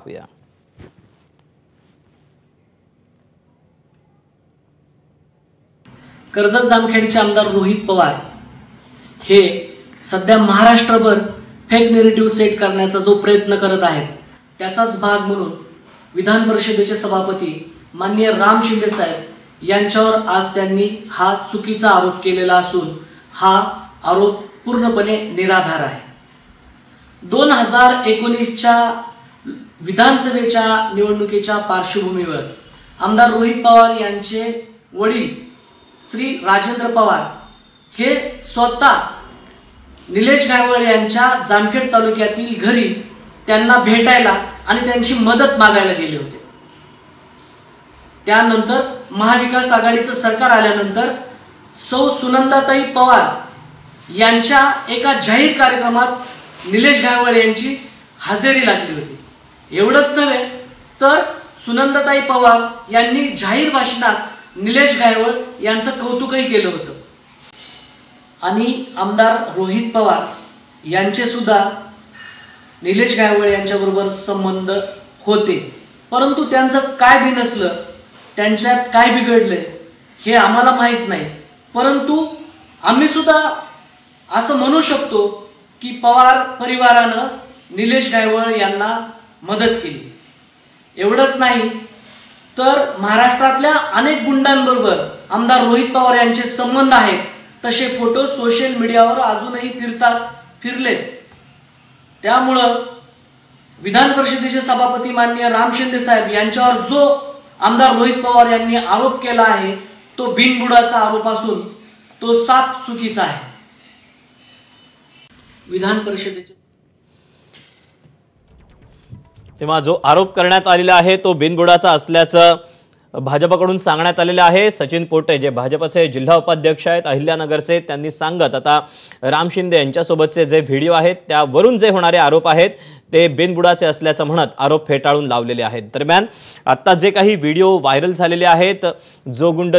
पाहूया। कर्जत जामखेडचे आमदार रोहित पवार हे सध्या महाराष्ट्रभर फेक नेरेटिव्ह सेट करण्याचा जो प्रयत्न करत आहेत त्याचाच भाग म्हणून विधान परिषदेचे सभापती माननीय राम शिंदे साहेब यांच्यावर आज त्यांनी हा चुकीचा आरोप केलेला असून हा आरोप पूर्णपणे निराधार आहे। 2019च्या विधानसभेच्या निवडणुकीच्या पार्श्वभूमीवर आमदार रोहित पवार यांचे वडील श्री राजेंद्र पवार हे स्वतः निलेश गायवळ यांच्या जामखेड तालुक्यातील घरी त्यांना भेटायला आणि त्यांची मदत मागायला गेले होते। त्यानंतर महाविकास आघाडीचं सरकार आल्यानंतर सौ सुनंदाताई पवार यांच्या एका जाहीर कार्यक्रमात निलेश गायवळ यांची हजेरी लागली होती। एवढंच नव्हे तर सुनंदाताई पवार यांनी जाहीर भाषणात निलेश गायवळ यांचं कौतुकही केलं होतं आणि आमदार रोहित पवार यांचे सुद्धा निलेश गायवळ यांच्याबरोबर संबंध होते, परंतु त्यांचं काय बी नसलं, त्यांच्यात काय बिघडलंय हे आम्हाला माहित नाही। परंतु आम्ही सुद्धा असं म्हणू शकतो की पवार परिवारानं निलेश गायवळ यांना मदत केली। एवढंच नाही तर महाराष्ट्रातल्या अनेक गुंडांबरोबर आमदार रोहित पवार यांचे संबंध आहेत, तसे फोटो सोशल मीडियावर अजूनही फिरलेत। त्यामुळं विधान परिषदेचे सभापती माननीय राम शिंदे साहेब यांच्यावर जो आमदार रोहित पवार यांनी आरोप केला आहे तो बिनबुडाचा आरोप असून तो साफ चुकीचा आहे। विधान परिषदेचे तेव्हा जो आरोप करण्यात आलेला आहे तो बिनबुडाचा असल्याचं भाजपकडून सांगण्यात आलेलं आहे। सचिन पोटे जे भाजपचे जिल्हा उपाध्यक्ष आहेत अहिल्यानगरचे, त्यांनी सांगत आता राम शिंदे यांच्यासोबतचे जे व्हिडिओ आहेत त्यावरून जे होणारे आरोप आहेत ते बिनबुडाचे असल्याचं म्हणत आरोप फेटाळून लावलेले आहेत। दरम्यान आता जे काही व्हिडिओ व्हायरल झालेले आहेत, जो गुंड